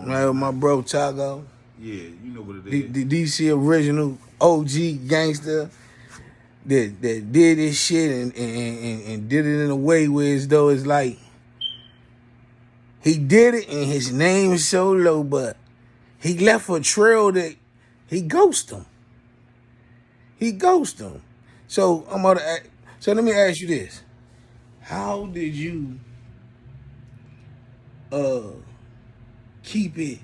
Right with my bro Taco. Yeah, you know what it is. The DC original OG gangster that did this shit and did it in a way where as though it's like he did it and his name is so low, but he left a trail that he ghosted him. He ghosted him. So so let me ask you this: how did you keep it?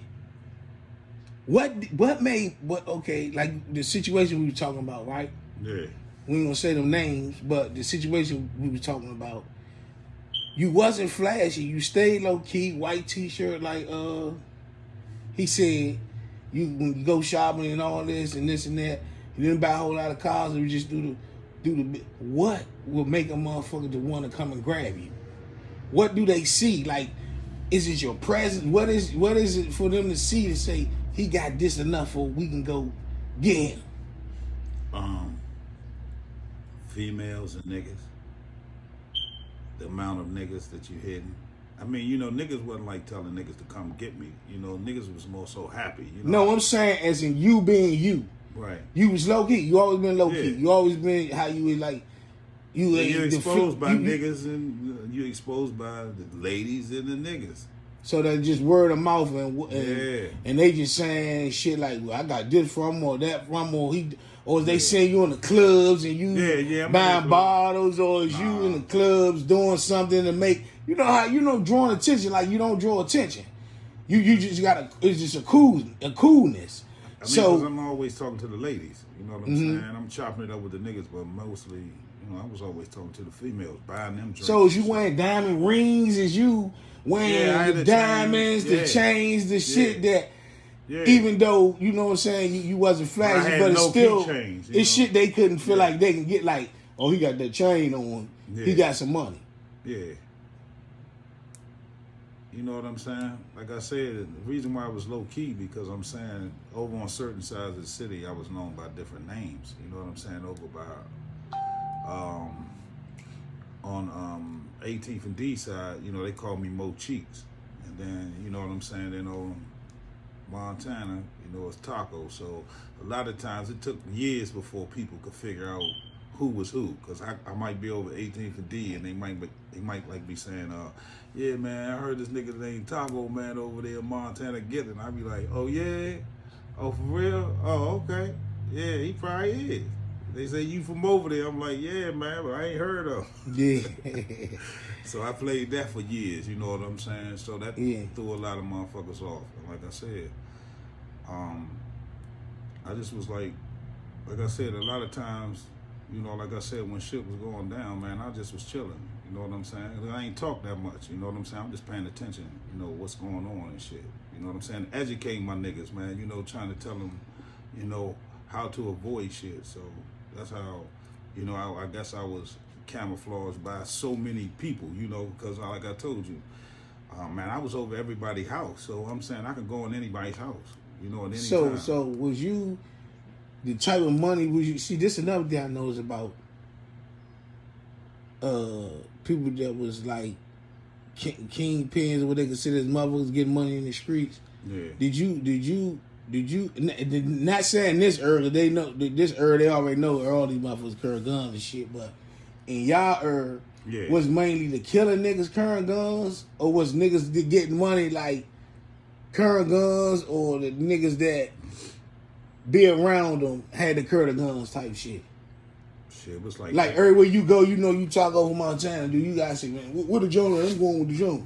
What made what? Okay, like the situation we were talking about, right? Yeah. We ain't gonna say them names, but the situation we were talking about, you wasn't flashy. You stayed low key, white t-shirt, like he said. When you go shopping and all this and that, you didn't buy a whole lot of cars. You just do the. What will make a motherfucker to want to come and grab you? What do they see? Like, is it your presence? What is it for them to see to say he got this enough, or we can go get him? Females and niggas. The amount of niggas that you hitting. I mean, you know, niggas wasn't like telling niggas to come get me. You know, niggas was more so happy. You know? No, I'm saying as in you being you. Right. You was low key. You always been low key. Yeah. You always been how you was like. You're exposed by niggas and you're exposed by the ladies and the niggas. So that just word of mouth and they just saying shit like, well, I got this from or that from or is they saying you in the clubs and you buying bottles or is you in the clubs doing something to make drawing attention like you don't draw attention. You just it's just a coolness. I mean, so I'm always talking to the ladies. You know what I'm saying? I'm chopping it up with the niggas, but mostly, you know, I was always talking to the females, buying them drinks. So is you wearing diamond rings? Is you wearing the diamonds, the chains, the shit that even though, you know what I'm saying, you wasn't flashy, but it's still chains, it's shit they couldn't feel like they can get like, oh, he got that chain on. He got some money. Yeah. You know what I'm saying? Like I said, the reason why I was low key because I'm saying over on certain sides of the city, I was known by different names. You know what I'm saying? Over by on 18th and D side, you know, they call me Mo Cheeks. And then, you know what I'm saying? Then on Montana, you know, it's Taco. So a lot of times it took years before people could figure out who was who, because I might be over 18th and D, and they might like be saying, yeah, man, I heard this nigga named Taco, man, over there in Montana getting. I'd be like, oh yeah, oh for real, oh okay, yeah, he probably is. They say you from over there. I'm like, yeah, man, but I ain't heard of him. Yeah. So I played that for years. You know what I'm saying? So that threw a lot of motherfuckers off. And like I said, I just was like I said, a lot of times. You know, like I said, when shit was going down, man, I just was chilling. You know what I'm saying? I ain't talk that much. You know what I'm saying? I'm just paying attention, you know, what's going on and shit. You know what I'm saying? Educating my niggas, man. You know, trying to tell them, you know, how to avoid shit. So that's how, you know, I guess I was camouflaged by so many people, you know, because like I told you, man, I was over everybody's house. So I'm saying I could go in anybody's house, you know, at any time. So was you... the type of money was you see? This another thing I know is about people that was like kingpins or what they consider as motherfuckers getting money in the streets. Yeah. Did you? Not saying this early. They know this early. They already know all these motherfuckers carry guns and shit. But in y'all was mainly the killing niggas carrying guns, or was niggas getting money like carrying guns, or the niggas that be around them had to carry the guns type shit? Shit was like everywhere you go, you know, you talk over Montana. Do you guys say, man, what the Jones? I'm going with the Jones.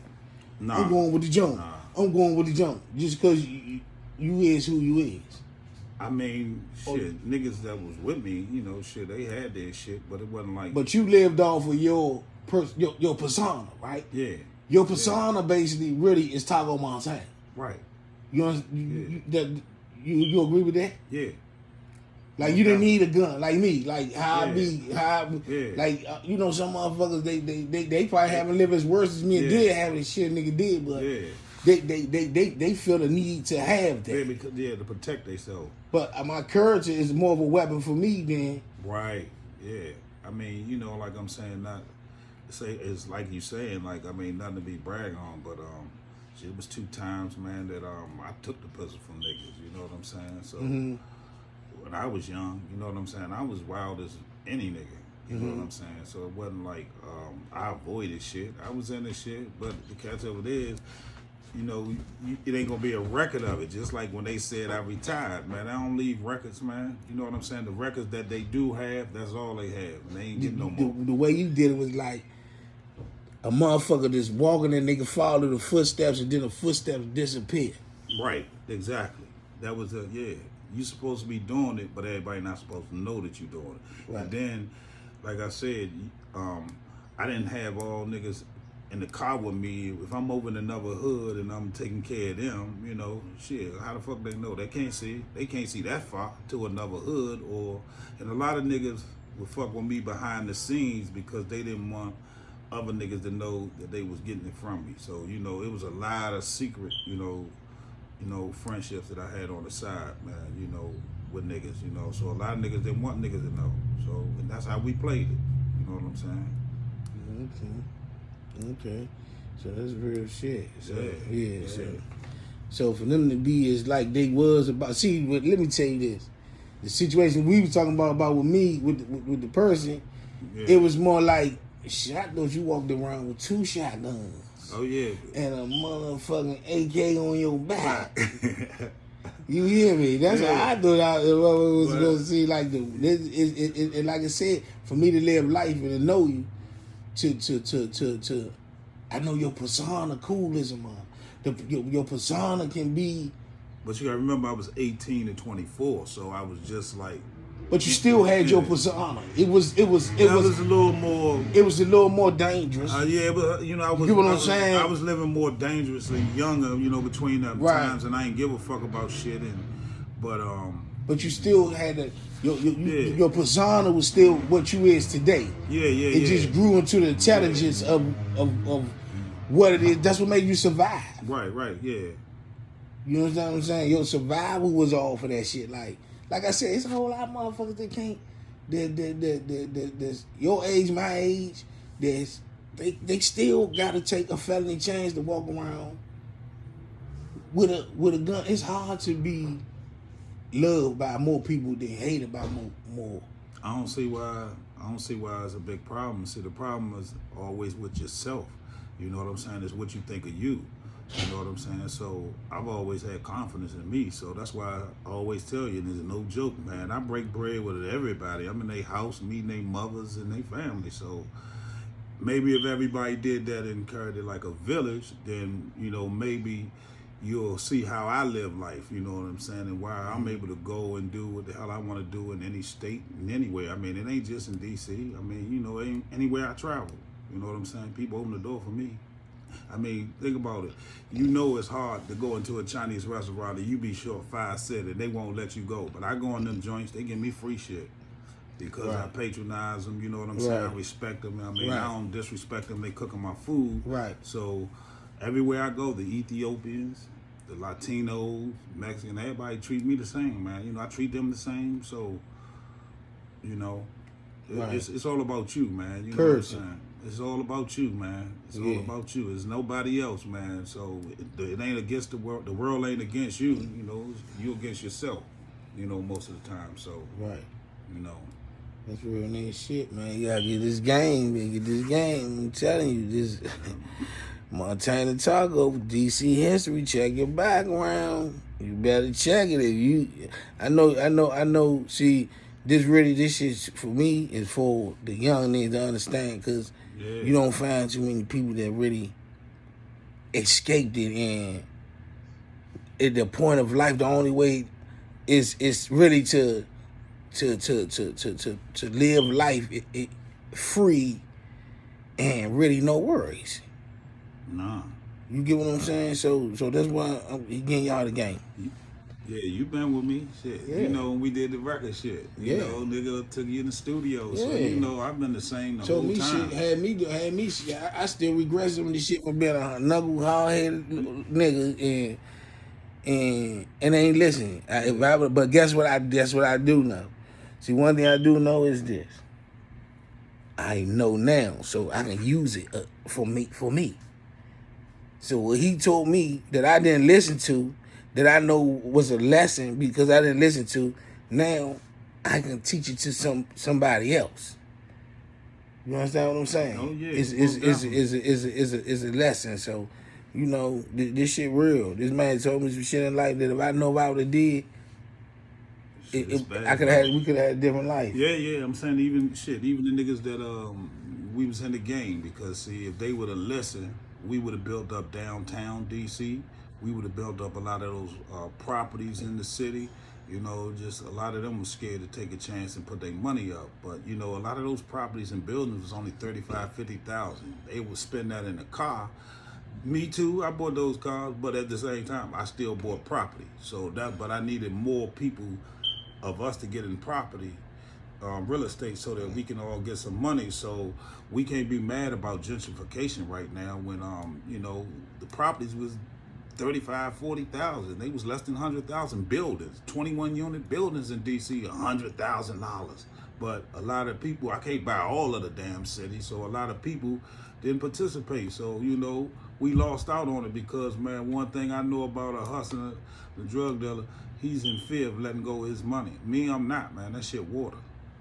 Nah. I'm going with the Jones. I'm going with the Jones. Just because you is who you is. I mean, shit, niggas that was with me, you know, shit, they had their shit, but it wasn't like. But you lived off of your persona, right? Yeah. Your persona basically really is Taco Montana. Right. You agree with that? Yeah. Like you didn't need a gun, like me, like like you know, some motherfuckers they probably haven't lived as worse as me and did have this shit nigga did, but they feel the need to have that. Yeah, because to protect themselves. But my courage is more of a weapon for me than. Right. Yeah. I mean, you know, like I'm saying, not say it's like you saying, like I mean, nothing to be bragging on, but It was 2 times, man, that I took the pistol from niggas. You know what I'm saying? So when I was young, you know what I'm saying, I was wild as any nigga. You know what I'm saying? So it wasn't like I avoided shit. I was in this shit, but the catch of it is, you know, it ain't gonna be a record of it. Just like when they said I retired, man. I don't leave records, man. You know what I'm saying? The records that they do have, that's all they have. They ain't getting no more. The way you did it was like a motherfucker just walking and nigga follow the footsteps and then the footsteps disappear. Right, exactly. That was yeah. You supposed to be doing it, but everybody not supposed to know that you're doing it. Right. And then, like I said, I didn't have all niggas in the car with me. If I'm over in another hood and I'm taking care of them, you know, shit, how the fuck they know? They can't see that far to another hood. And a lot of niggas would fuck with me behind the scenes because they didn't want other niggas to know that they was getting it from me. So, you know, it was a lot of secret, you know, friendships that I had on the side, man, you know, with niggas, you know. So a lot of niggas didn't want niggas to know. So, and that's how we played it. You know what I'm saying? Okay. So that's real shit. So, Yeah. So for them to be as like they was about, see, but let me tell you this. The situation we were talking about with me, with the person, it was more like, shit, I thought you walked around with 2 shotguns. Oh, yeah. And a motherfucking AK on your back. You hear me? That's what I thought I was going to see. Like, like I said, for me to live life and to know you, to I know your persona cool as a man. Your persona can be. But you got to remember, I was 18 and 24, so I was just like. But you still had your persona. It was a little more. It was a little more dangerous. Yeah, but you know, I was. You know what I'm saying? I was living more dangerously younger, you know, between the times, and I ain't give a fuck about shit. But you still had your persona was still what you is today. It just grew into the intelligence of what it is. That's what made you survive. Right, yeah. You know what I'm saying? Your survival was all for that shit. Like I said, it's a whole lot of motherfuckers that can't. That's your age, my age. They still gotta take a felony chance to walk around with a gun. It's hard to be loved by more people than hated by more. I don't see why it's a big problem. See, the problem is always with yourself. You know what I'm saying? It's what you think of you. You know what I'm saying? So I've always had confidence in me. So that's why I always tell you, and it's no joke, man. I break bread with everybody. I'm in their house, meeting their mothers and their family. So maybe if everybody did that and carried it like a village, then, you know, maybe you'll see how I live life. You know what I'm saying? And why I'm able to go and do what the hell I want to do in any state and anywhere. I mean, it ain't just in D.C. I mean, you know, anywhere I travel. You know what I'm saying? People open the door for me. I mean, think about it. You know it's hard to go into a Chinese restaurant and you be short 5 cents and they won't let you go. But I go in them joints, they give me free shit because I patronize them. You know what I'm saying? I respect them. I mean, I don't disrespect them. They cooking my food. Right. So everywhere I go, the Ethiopians, the Latinos, Mexican, everybody treat me the same, man. You know, I treat them the same. So, you know, it's all about you, man. You know what I'm saying? It's all about you, man. It's all about you. It's nobody else, man. So it ain't against the world. The world ain't against you. You know, you against yourself. You know, most of the time. So you know, that's real nigga shit, man. You gotta get this game, man. Get this game. I'm telling you, this Montana Taco, DC history. Check your background. You better check it. If you, I know. See, this shit for me is for the young niggas to understand, because you don't find too many people that really escaped it, and at the point of life, the only way is really to live life free and really no worries. Nah. You get what I'm saying? So that's why I'm getting y'all the game. Yeah, you been with me, shit. Yeah. You know, when we did the record shit. You know, nigga took you in the studio. So, you know, I've been the same the whole time. Shit, had me shit. I still regret some of this shit from being a knuckle, hard-headed nigga and ain't listening. But guess what I do know? See, one thing I do know is this. I know now, so I can use it for me. So what he told me that I didn't listen to, that I know was a lesson because I didn't listen to, now I can teach it to somebody else. You understand what I'm saying? Oh yeah, It's a lesson. So, you know, this shit real. This man told me some shit in life that if I know what I would have did, bad, bro. we could have had a different life. Yeah. I'm saying even the niggas that we was in the game, because see, if they would have listened, we would have built up downtown DC. We would have built up a lot of those properties in the city. You know, just a lot of them were scared to take a chance and put their money up. But you know, a lot of those properties and buildings was only 35, 50,000. They would spend that in a car. Me too. I bought those cars, but at the same time, I still bought property. So that, but I needed more people of us to get in property, real estate, so that we can all get some money. So we can't be mad about gentrification right now when you know, the properties was 35, 40,000. They was less than 100,000 buildings, 21 unit buildings in DC, $100,000. But a lot of people, I can't buy all of the damn city, so a lot of people didn't participate. So, you know, we lost out on it because, man, one thing I know about a hustler, the drug dealer, he's in fear of letting go of his money. Me, I'm not, man. That shit water.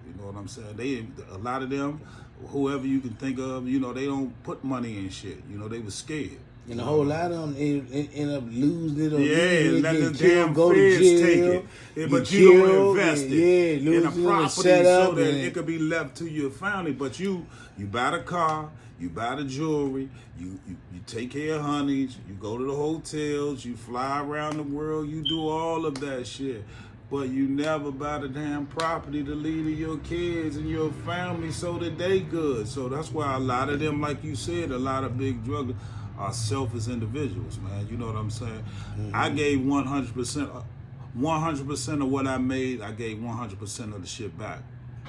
You know what I'm saying? A lot of them, whoever you can think of, you know, they don't put money in shit. You know, they was scared. And a whole lot of them end up losing it or letting the get damn killed, go to feds jail. take it. But you don't invest it in a losing property so that it could be left to your family. But you buy the car, you buy the jewelry, you take care of honeys, you go to the hotels, you fly around the world, you do all of that shit. But you never buy the damn property to leave to your kids and your family so that they good. So that's why a lot of them, like you said, a lot of big drug are selfish individuals, man. You know what I'm saying? Mm-hmm. I gave 100% of what I made. I gave 100% of the shit back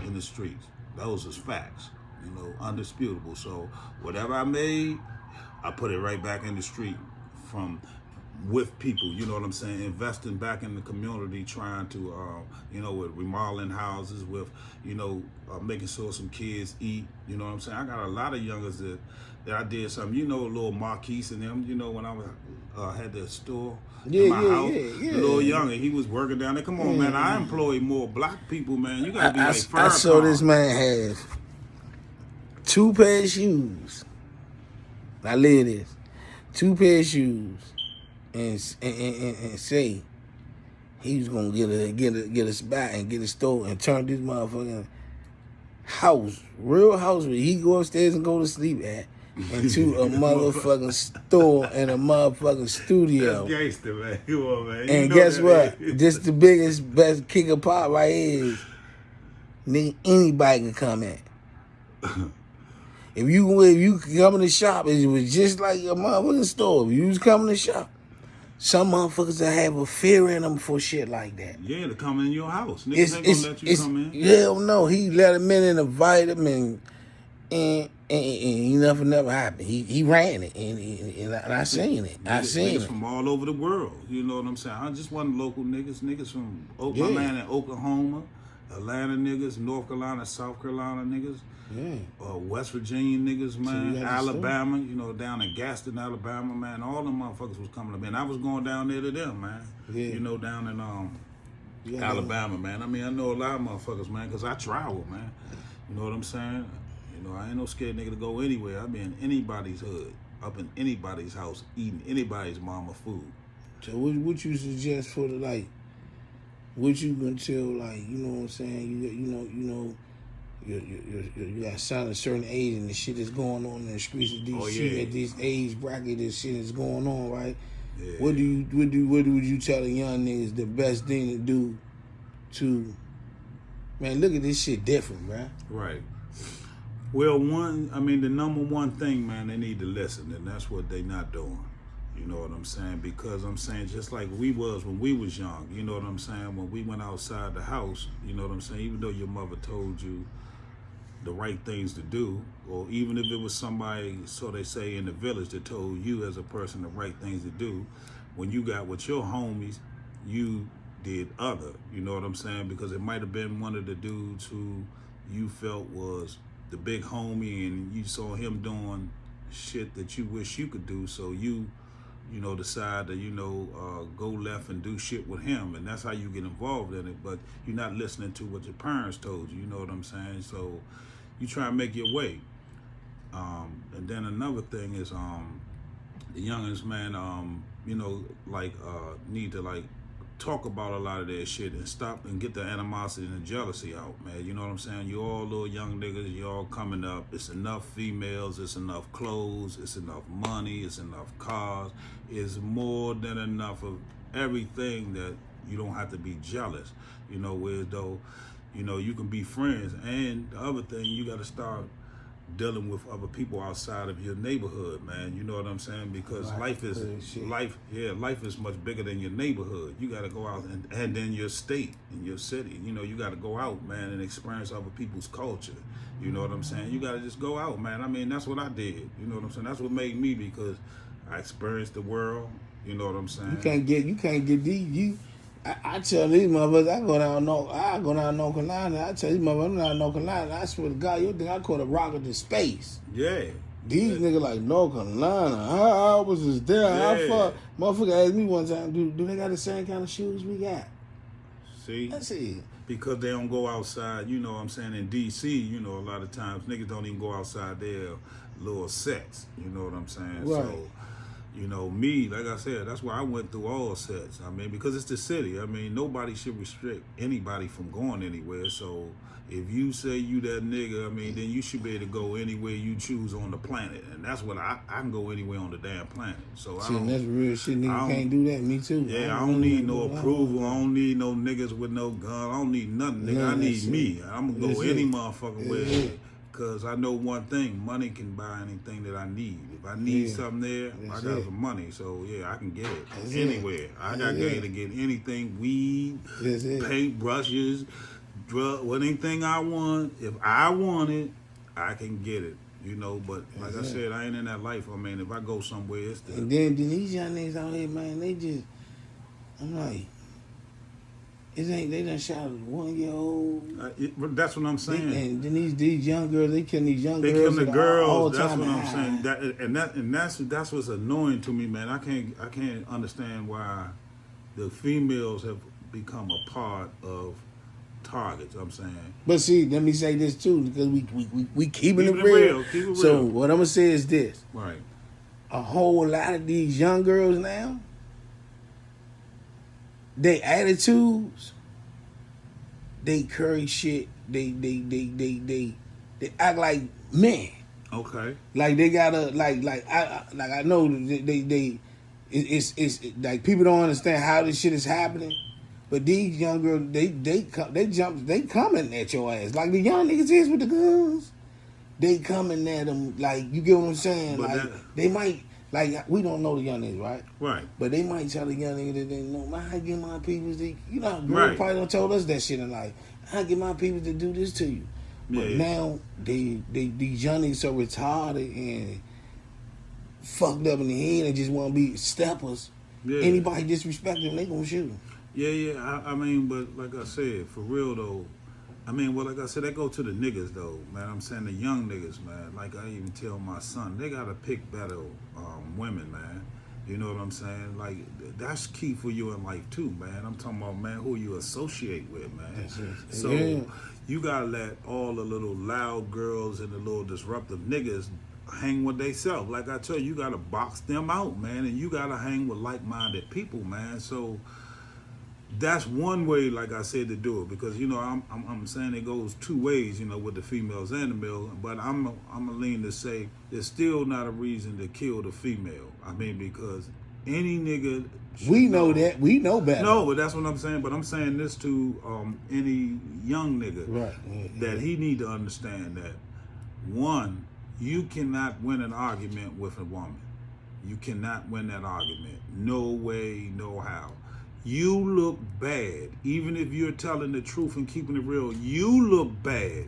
in the streets. Those is facts, you know, undisputable. So whatever I made, I put it right back in the street with people, you know what I'm saying, investing back in the community, trying to, you know, with remodeling houses, with, you know, making sure some kids eat, you know what I'm saying. I got a lot of youngers that I did something, you know, little Marquise and them, you know, when I was had the store in my house, the little younger, he was working down there. Come on, man, I employ more black people, man. You gotta be like Farrakhan. I saw this man have 2 pair of shoes. I live this. 2 pair of shoes. And say he was gonna get a spot and get a store and turn this motherfucking house, real house where he go upstairs and go to sleep at, into a motherfucking store and a motherfucking studio. That's gangster, man. Come on, man. And guess what? This the biggest, best kick of pop right here is, nigga, anybody can come in. If you come in the shop, it was just like a motherfucking store. If you was coming to shop, some motherfuckers that have a fear in them for shit like that. Yeah, to come in your house. Niggas ain't gonna let you come in. Hell no. He let him in and invite him, and nothing never happened. He ran it, and I seen it. Niggas from all over the world. You know what I'm saying? I just wasn't local niggas. Niggas from my man in Oklahoma, Atlanta niggas, North Carolina, South Carolina niggas. West Virginia niggas, man, Alabama, you know, down in Gaston, Alabama, man, all them motherfuckers was coming up, man. I was going down there to them, man. You know, down in Alabama, man. I mean, I know a lot of motherfuckers, man, because I travel, man. You know what I'm saying? You know, I ain't no scared nigga to go anywhere. I be in anybody's hood, up in anybody's house, eating anybody's mama food. So what you suggest for the, like, what you gonna tell, like, you know what I'm saying? You know. You got a certain age and the shit that's going on in the streets of DC at this age bracket. This shit is going on, right? Yeah. What would you tell the young niggas the best thing to do to, man? Look at this shit different, man. Right. Well, the number one thing, man, they need to listen, and that's what they not doing. You know what I'm saying? Because I'm saying, just like we was when we was young, you know what I'm saying? When we went outside the house, you know what I'm saying? Even though your mother told you the right things to do, or even if it was somebody, so they say, in the village that told you as a person the right things to do, when you got with your homies, you did other, you know what I'm saying? Because it might have been one of the dudes who you felt was the big homie, and you saw him doing shit that you wish you could do, so you decide to, go left and do shit with him, and that's how you get involved in it. But you're not listening to what your parents told you. You know what I'm saying? So you try and make your way. And then another thing is, the youngest man, need to talk about a lot of that shit and stop and get the animosity and the jealousy out, man. You know what I'm saying? You all little young niggas, you all coming up. It's enough females, it's enough clothes, it's enough money, it's enough cars. It's more than enough of everything that you don't have to be jealous. Whereas though, you can be friends. And the other thing, you got to start dealing with other people outside of your neighborhood, man. You know what I'm saying? Because life is much bigger than your neighborhood. You got to go out and then your state and your city. You got to go out, man, and experience other people's culture. You know what I'm saying? You got to just go out, man. I mean, that's what I did. You know what I'm saying? That's what made me, because I experienced the world. You know what I'm saying? You can't get these. I tell these motherfuckers, I go down North Carolina. I tell these motherfuckers, I'm down North Carolina. I swear to God, you think I caught a rocket to space? Yeah. These niggas like North Carolina. How was this there? Yeah. How far? Motherfucker asked me one time, do they got the same kind of shoes we got? See? That's it. Because they don't go outside, you know what I'm saying, in D.C., a lot of times niggas don't even go outside their little sets, you know what I'm saying? Right. So, me, like I said, that's why I went through all sets. I mean, because it's the city. I mean, nobody should restrict anybody from going anywhere. So if you say you that nigga, I mean, then you should be able to go anywhere you choose on the planet. And that's what I can go anywhere on the damn planet. So that's real shit. Nigga can't do that. Me too. Yeah, I don't need no approval. I don't need no niggas with no gun. I don't need nothing, nigga. I need me. I'm going to go any motherfucking way. Because I know one thing, money can buy anything that I need. If I need something there, I got some money. So, yeah, I can get it anywhere. I got to get anything, weed, paint brushes, anything I want. If I want it, I can get it. But like I said, I ain't in that life. I mean, if I go somewhere, it's the... And then these young niggas out here, man, I'm like... They done shot a 1-year-old. That's what I'm saying. And then these young girls, they killing these young girls. They killing the girls. That's time what I'm saying. That's what's annoying to me, man. I can't understand why the females have become a part of targets. I'm saying. But see, let me say this too, because we keeping it real. Keep it real. So what I'm gonna say is this: right. A whole lot of these young girls now, they attitudes, they curry shit, they act like men. Okay. Like they gotta I know it's like people don't understand how this shit is happening, but these young girls they coming at your ass like the young niggas is with the guns. They coming at them like, you get what I'm saying? But like they might. Like, we don't know the young niggas, right? Right. But they might tell the young niggas that they know, man, I get my people to, right. Probably don't told us that shit in life. I get my people to do this to you. But now, these young niggas so retarded and fucked up in the head and just want to be steppers. Yeah. Anybody disrespect them, they gonna shoot them. Yeah. I mean, but like I said, for real though, I mean, well, like I said, that go to the niggas, though, man. I'm saying the young niggas, man. Like I even tell my son, they got to pick better women, man. You know what I'm saying? Like, that's key for you in life, too, man. I'm talking about, man, who you associate with, man. So you got to let all the little loud girls and the little disruptive niggas hang with theyself. Like I tell you, you got to box them out, man. And you got to hang with like-minded people, man. So... that's one way, like I said, to do it, because I'm saying it goes two ways, with the females and the male. But I'm gonna lean to say there's still not a reason to kill the female. I mean, because any nigga, we know that, we know better. No, but that's what I'm saying. But I'm saying this to any young nigga, right? That he need to understand that, one, you cannot win an argument with a woman. You cannot win that argument. No way, no how. You look bad, even if you're telling the truth and keeping it real. You look bad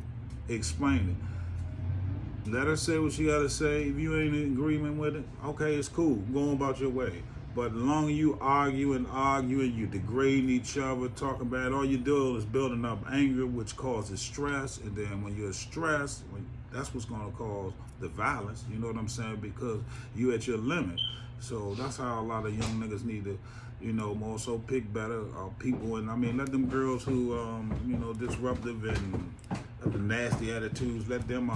explaining. Let her say what she got to say. If you ain't in agreement with it, okay, it's cool. Go on about your way. But the longer you arguing, you degrading each other, talking bad, all you do is building up anger, which causes stress. And then when you're stressed, That's what's gonna cause the violence. You know what I'm saying? Because you at your limit. So that's how a lot of young niggas need to, more so pick better people. And I mean, let them girls who, disruptive and have the nasty attitudes, let them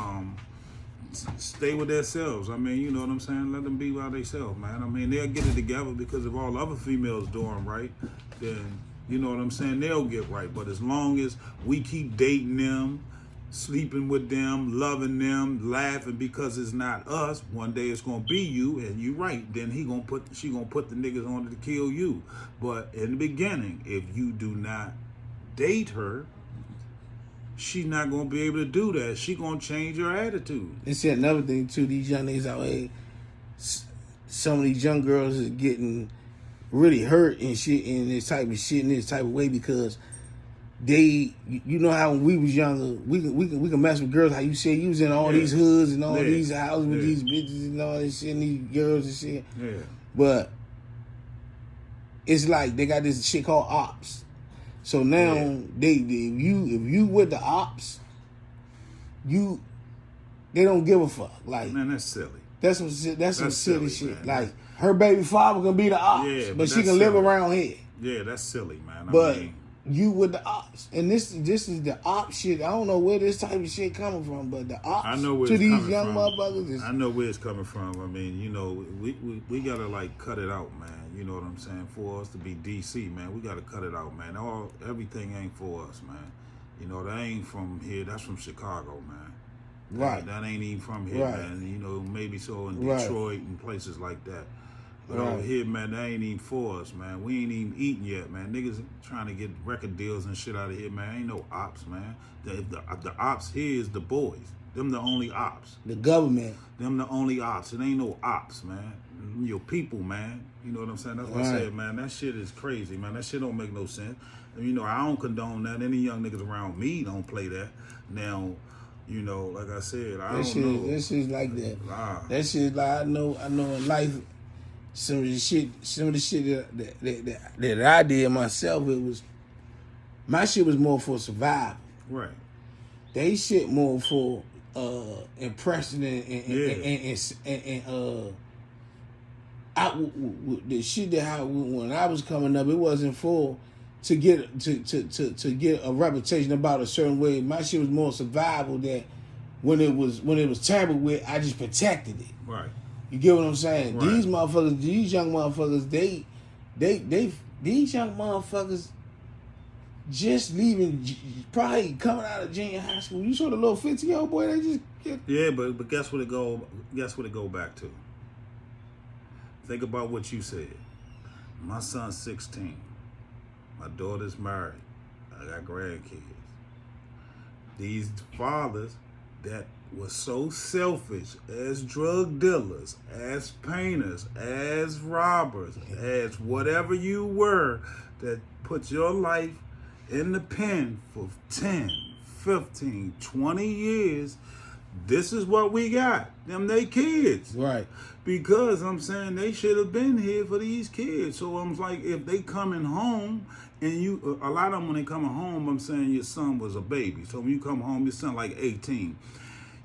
stay with themselves. I mean, you know what I'm saying? Let them be by themselves, man. I mean, they'll get it together because if all other females doing right, then, you know what I'm saying, they'll get right. But as long as we keep dating them, sleeping with them, loving them, laughing because it's not us, one day it's gonna be you, and you right. Then she gonna put the niggas on to kill you. But in the beginning, if you do not date her, she not gonna be able to do that. She gonna change her attitude. And see another thing too, these young niggas out here, some of these young girls is getting really hurt and shit in this type of shit in this type of way because they, you know how when we was younger, we can mess with girls. How you said you was in all these hoods and all these houses with these bitches and all this shit and these girls and shit. Yeah. But it's like they got this shit called ops. So now if you with the ops, they don't give a fuck. Like, man, that's silly. That's some silly shit. Man. Like her baby father can be the ops, but she can live around here. Yeah, that's silly, man. But you with the ops, and this is the op shit. I don't know where this type of shit coming from, but the ops I know where to it's these coming young from. motherfuckers. I know where it's coming from. I mean, we gotta like cut it out, man. You know what I'm saying? For us to be DC, man, we gotta cut it out, man. Everything ain't for us, man. You know, that ain't from here. That's from Chicago, man. Right. That ain't even from here, man. You know, maybe so in Detroit and places like that. But over here, man, that ain't even for us, man. We ain't even eating yet, man. Niggas trying to get record deals and shit out of here, man. Ain't no ops, man. The ops here is the boys. Them the only ops. The government. Them the only ops. It ain't no ops, man. Your people, man. You know what I'm saying? That's what I said, man. That shit is crazy, man. That shit don't make no sense. And, you know, I don't condone that. Any young niggas around me don't play that. Now, you know, like I said, I don't know. That shit's like that. That shit like I know in life. Some of the shit that I did myself, my shit was more for survival. Right. They shit more for impression and the shit that when I was coming up, it wasn't for to get a reputation about a certain way. My shit was more survival. That when it was tampered with, I just protected it. Right. You get what I'm saying? Right. These motherfuckers, these young motherfuckers, these young motherfuckers just leaving, probably coming out of junior high school. You saw the little 15-year-old boy they just get. Yeah, but guess what it go back to? Think about what you said. My son's 16. My daughter's married. I got grandkids. These fathers that were so selfish as drug dealers, as painters, as robbers, as whatever you were, that put your life in the pen for 10, 15, 20 years, this is what we got. Them they kids. Right. Because I'm saying they should have been here for these kids. So I'm like, if they coming home and a lot of them when they coming home, I'm saying your son was a baby. So when you come home, your son like 18.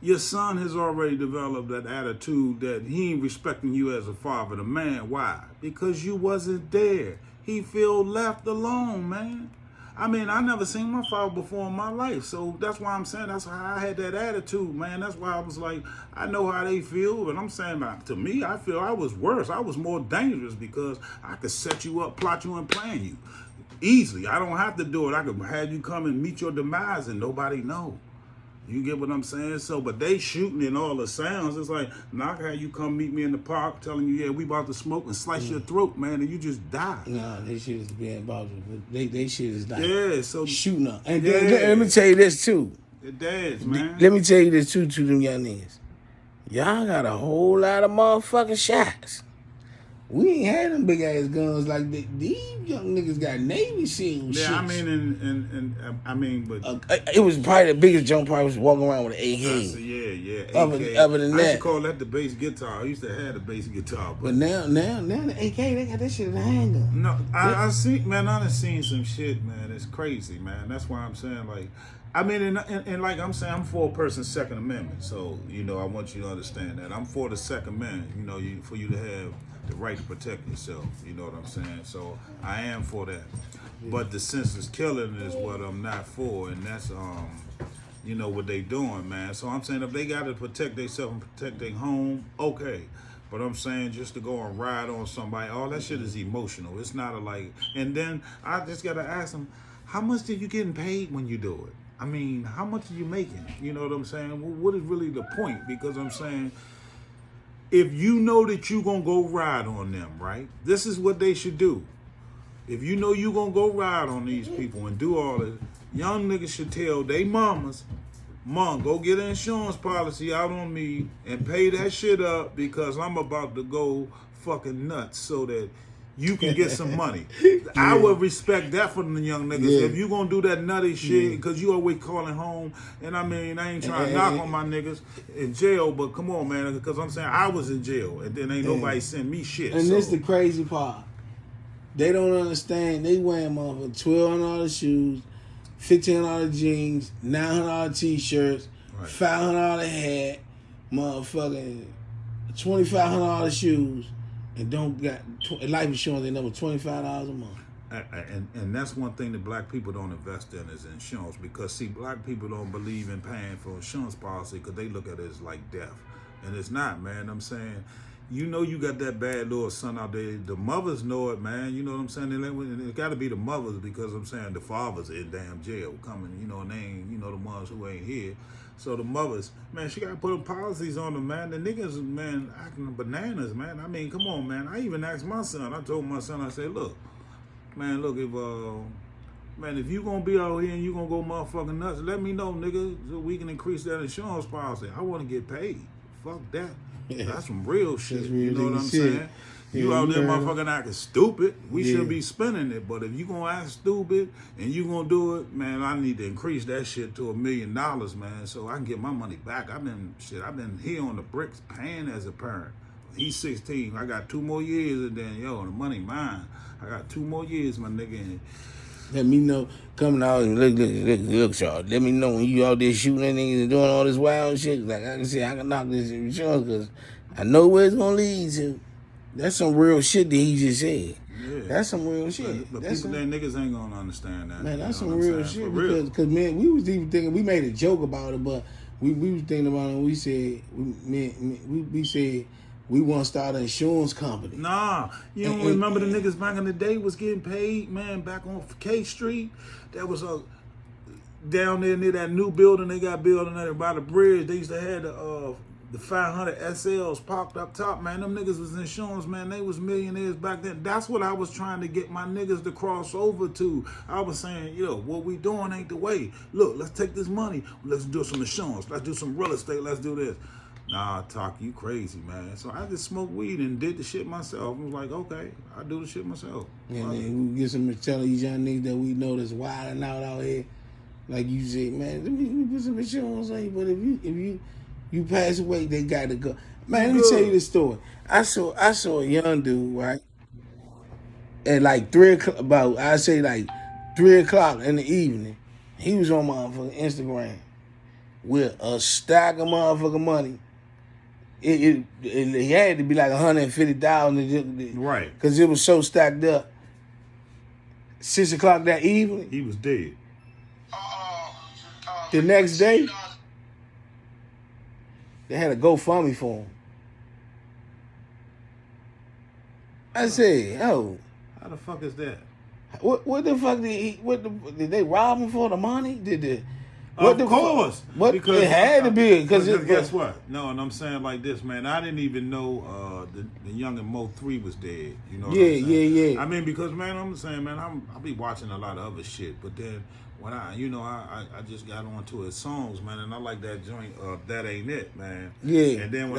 Your son has already developed that attitude that he ain't respecting you as a father, the man. Why? Because you wasn't there. He feel left alone, man. I mean, I never seen my father before in my life. So that's why I'm saying that's how I had that attitude, man. That's why I was like, I know how they feel. But I'm saying, like, to me, I feel I was worse. I was more dangerous because I could set you up, plot you, and plan you easily. I don't have to do it. I could have you come and meet your demise and nobody know. You get what I'm saying? So, but they shooting in all the sounds. It's like, now I can have you come meet me in the park telling you, yeah, we about to smoke and slice your throat, man, and you just die. Nah, they shit is being bothered. They shit is like so shooting up. And let me tell you this too. It does, man. Let me tell you this too to them young niggas. Y'all got a whole lot of motherfucking shots. We ain't had them big ass guns like that. These young niggas got Navy SEAL shit. Yeah, I mean, I mean, but it was probably the biggest jump. Probably was walking around with an AK. Yeah. Other than I used that, to call that the bass guitar. I used to have the bass guitar, but now the AK, they got that shit in the handgun. No, I see, man. I done seen some shit, man. It's crazy, man. That's why I'm saying, like, I mean, and like I'm saying, I'm for a person's Second Amendment. So, you know, I want you to understand that I'm for the Second Amendment. You know, for you to have the right to protect yourself. You know what I'm saying? So I am for that. But the senseless killing is what I'm not for, and that's you know what they doing, man. So I'm saying if they got to protect themselves and protect their home, okay. But I'm saying just to go and ride on somebody, all that shit is emotional. It's not a like. And then I just gotta ask them, how much are you getting paid when you do it? I mean, how much are you making? You know what I'm saying? Well, what is really the point? Because I'm saying, if you know that you gonna go ride on them, right? This is what they should do. If you know you gonna go ride on these people and do all this, young niggas should tell they mamas, Mom, go get an insurance policy out on me and pay that shit up because I'm about to go fucking nuts so that you can get some money. Yeah. I would respect that from the young niggas. Yeah. If you gonna do that nutty shit, because you always calling home, and I mean, I ain't trying to knock on my niggas in jail, but come on, man, because I'm saying I was in jail, and then ain't nobody send me shit. And this the crazy part. They don't understand. They wearing motherfucking $1,200 shoes, $1,500 jeans, $900 t-shirts, right. $500 hat, motherfucking $2,500 shoes, and don't got life insurance. They know $25 a month. And that's one thing that black people don't invest in is insurance, because see, black people don't believe in paying for insurance policy because they look at it as like death, and it's not, man. I'm saying, you know, you got that bad little son out there. The mothers know it, man. You know what I'm saying? It got to be the mothers, because I'm saying the fathers in damn jail coming, you know, and they ain't, you know, the ones who ain't here. So the mothers, man, she got to put policies on them, man. The niggas, man, acting bananas, man. I mean, come on, man. I even asked my son. I told my son, I said, look, man, look, if you gonna be out here and you gonna go motherfucking nuts, let me know, nigga, so we can increase that insurance policy. I want to get paid. Fuck that. That's some real shit. You know what I'm saying? You out there motherfucking acting stupid. We should be spending it. But if you gonna act stupid and you gonna do it, man, I need to increase that shit to $1 million, man, so I can get my money back. I've been here on the bricks paying as a parent. He's 16. I got 2 more years, and then the money mine. I got 2 more years, my nigga. And let me know. Coming out and look, y'all. Let me know when you out there shooting at niggas and doing all this wild shit. Like I can say, I can knock this insurance because I know where it's gonna lead to. That's some real shit that he just said. Yeah. That's some real shit. But people, niggas ain't gonna understand that. Man, that's some real shit. Because man, we was even thinking, we made a joke about it, but we was thinking about it and we said, we said, we want to start an insurance company. Nah, you don't remember the niggas back in the day was getting paid, man, back on K Street? That was down there near that new building they got building there by the bridge. They used to have the 500 SLs parked up top, man. Them niggas was insurance, man. They was millionaires back then. That's what I was trying to get my niggas to cross over to. I was saying, what we doing ain't the way. Look, let's take this money. Let's do some insurance. Let's do some real estate. Let's do this. Nah, Talk, you crazy, man. So I just smoked weed and did the shit myself. I was like, okay, I do the shit myself. And then we get some telling these young niggas that we know that's wilding out here. Like you said, man, let me put some insurance on you. But if you pass away, they got to go. Man, let me tell you this story. I saw a young dude, right? At like 3 o'clock, like 3 o'clock in the evening. He was on motherfucking Instagram with a stack of motherfucking money. It had to be like 150,000, right? Because it was so stacked up. 6 o'clock that evening, he was dead. The next day, they had a GoFundMe for him. I said, "Oh, how the fuck is that? What the fuck did they rob him for the money? Did they?" Of course. Because it had to be. Because guess what? No, and I'm saying like this, man. I didn't even know the young and Mo 3 was dead. You know what I'm saying? Yeah. I mean, because, man, I'm saying, man, I'll be watching a lot of other shit. But then when I just got onto his songs, man, and I like that joint, That Ain't It, man. Yeah. And then when